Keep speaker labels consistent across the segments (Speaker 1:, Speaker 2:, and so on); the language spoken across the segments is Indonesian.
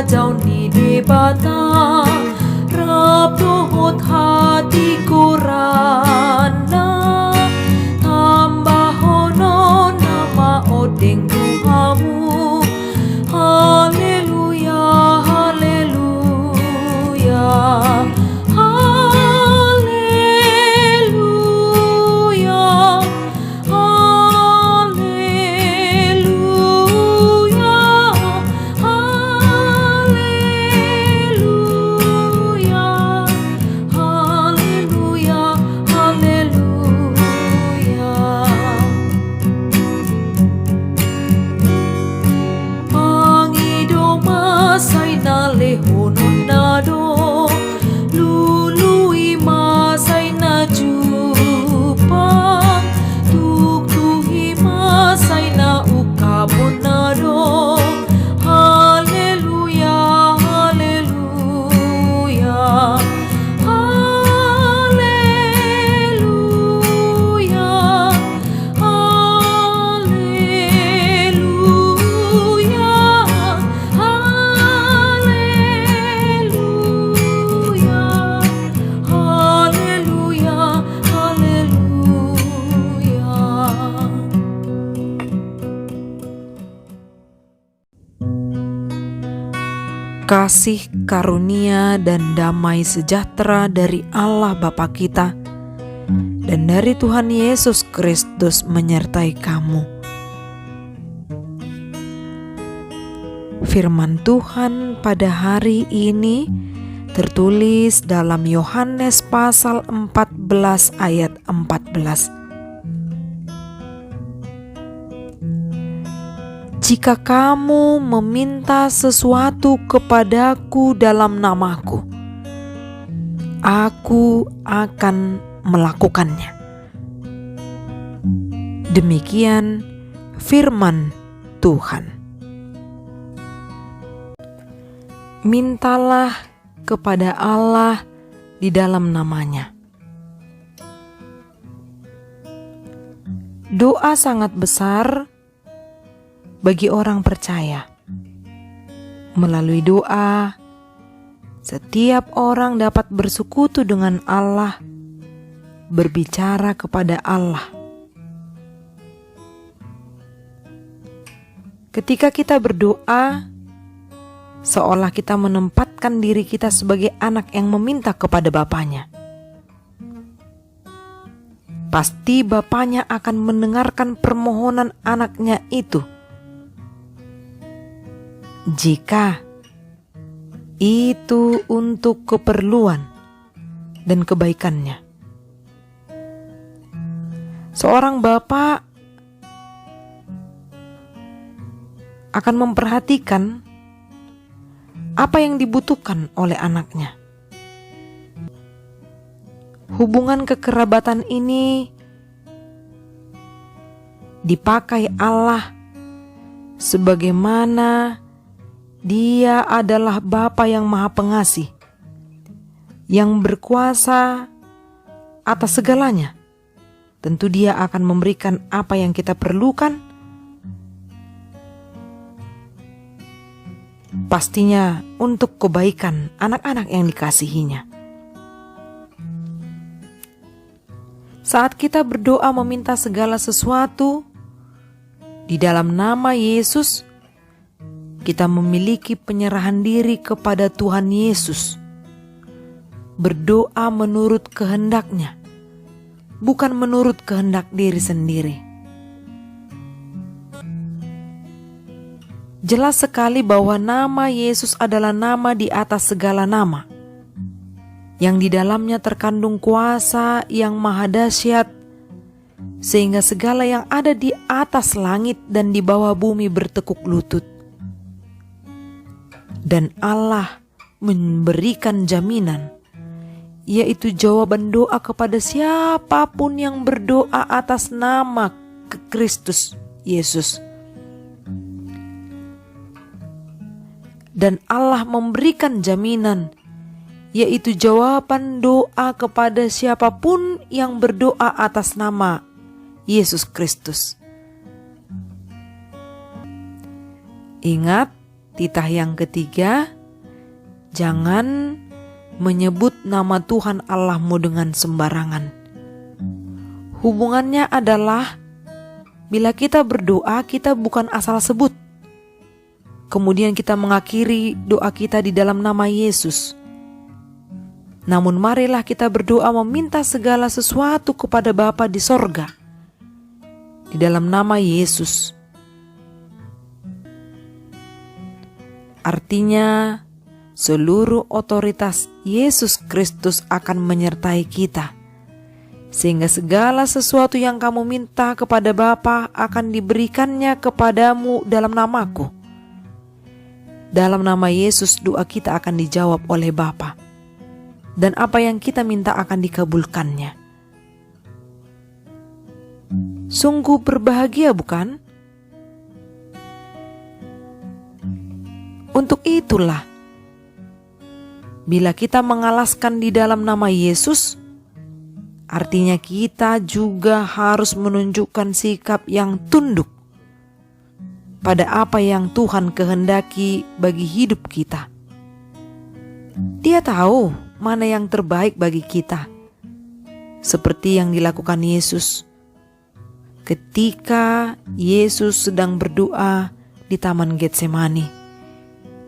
Speaker 1: เจ้านี่เดบาตารับโดหดhatiku rana tambahono nama odeng Tuhamu. Haleluya, haleluya, haleluya, haleluya, haleluya, haleluya, haleluya. Pangido masay na lehonon na do, lului masay na jupang, tuktuhi masay na ukabon na do. Haleluya, haleluya, haleluya, haleluya, haleluya, haleluya, haleluya.
Speaker 2: Kasih karunia dan damai sejahtera dari Allah Bapa kita dan dari Tuhan Yesus Kristus menyertai kamu. Firman Tuhan pada hari ini tertulis dalam Yohanes pasal 14 ayat 14. Jika kamu meminta sesuatu kepadaku dalam namaku, aku akan melakukannya. Demikian firman Tuhan. Mintalah kepada Allah di dalam namanya. Doa sangat besar bagi orang percaya. Melalui doa, setiap orang dapat bersekutu dengan Allah, berbicara kepada Allah. Ketika kita berdoa, seolah kita menempatkan diri kita sebagai anak yang meminta kepada Bapanya. Pasti Bapanya akan mendengarkan permohonan anaknya itu, jika itu untuk keperluan dan kebaikannya. Seorang bapa akan memperhatikan apa yang dibutuhkan oleh anaknya. Hubungan kekerabatan ini dipakai Allah sebagaimana Dia adalah Bapa yang Maha Pengasih, yang berkuasa atas segalanya. Tentu Dia akan memberikan apa yang kita perlukan, pastinya untuk kebaikan anak-anak yang dikasihinya. Saat kita berdoa meminta segala sesuatu di dalam nama Yesus, kita memiliki penyerahan diri kepada Tuhan Yesus. Berdoa menurut kehendak-Nya, bukan menurut kehendak diri sendiri. Jelas sekali bahwa nama Yesus adalah nama di atas segala nama, yang di dalamnya terkandung kuasa yang maha dahsyat, sehingga segala yang ada di atas langit dan di bawah bumi bertekuk lutut. Dan Allah memberikan jaminan, yaitu jawaban doa kepada siapapun yang berdoa atas nama Kristus Yesus. Dan Allah memberikan jaminan, yaitu jawaban doa kepada siapapun yang berdoa atas nama Yesus Kristus. Ingat, titah yang ketiga, Jangan menyebut nama Tuhan Allahmu dengan sembarangan. Hubungannya adalah bila kita berdoa, kita bukan asal sebut. Kemudian kita mengakhiri doa kita di dalam nama Yesus. Namun marilah kita berdoa meminta segala sesuatu kepada Bapa di sorga di dalam nama Yesus. Artinya, seluruh otoritas Yesus Kristus akan menyertai kita, sehingga segala sesuatu yang kamu minta kepada Bapa akan diberikannya kepadamu dalam namaku. Dalam nama Yesus doa kita akan dijawab oleh Bapa, dan apa yang kita minta akan dikabulkannya. Sungguh berbahagia, bukan? Untuk itulah, bila kita mengalaskan di dalam nama Yesus, artinya kita juga harus menunjukkan sikap yang tunduk pada apa yang Tuhan kehendaki bagi hidup kita. Dia tahu mana yang terbaik bagi kita, seperti yang dilakukan Yesus ketika Yesus sedang berdoa di Taman Getsemani.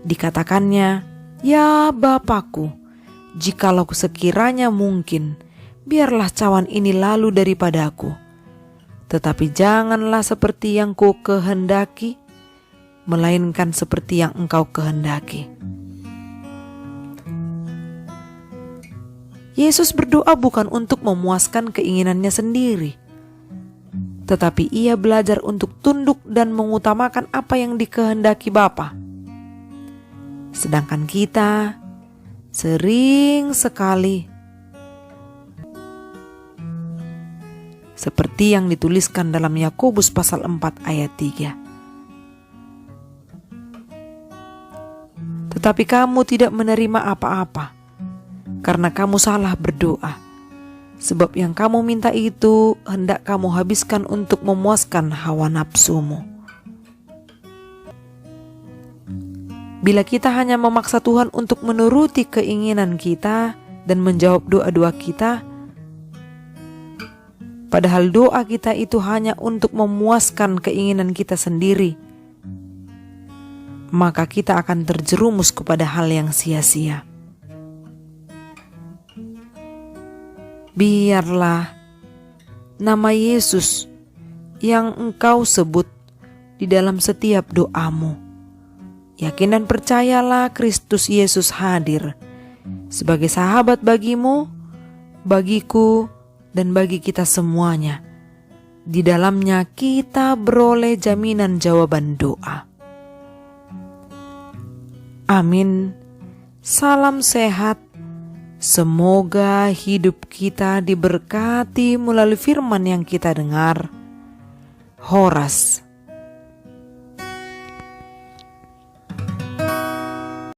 Speaker 2: Dikatakannya, "Ya Bapakku, jikalau sekiranya mungkin, biarlah cawan ini lalu daripadaku. Tetapi janganlah seperti yang ku kehendaki, melainkan seperti yang Engkau kehendaki." Yesus berdoa bukan untuk memuaskan keinginannya sendiri, tetapi ia belajar untuk tunduk dan mengutamakan apa yang dikehendaki Bapa. Sedangkan kita sering sekali, seperti yang dituliskan dalam Yakobus pasal 4 ayat 3. Tetapi kamu tidak menerima apa-apa, karena kamu salah berdoa. Sebab yang kamu minta itu hendak kamu habiskan untuk memuaskan hawa nafsumu. Bila kita hanya memaksa Tuhan untuk menuruti keinginan kita dan menjawab doa-doa kita, padahal doa kita itu hanya untuk memuaskan keinginan kita sendiri, maka kita akan terjerumus kepada hal yang sia-sia. Biarlah nama Yesus yang engkau sebut di dalam setiap doamu. Yakin dan percayalah Kristus Yesus hadir sebagai sahabat bagimu, bagiku, dan bagi kita semuanya. Di dalamnya kita beroleh jaminan jawaban doa. Amin. Salam sehat. Semoga hidup kita diberkati melalui firman yang kita dengar. Horas.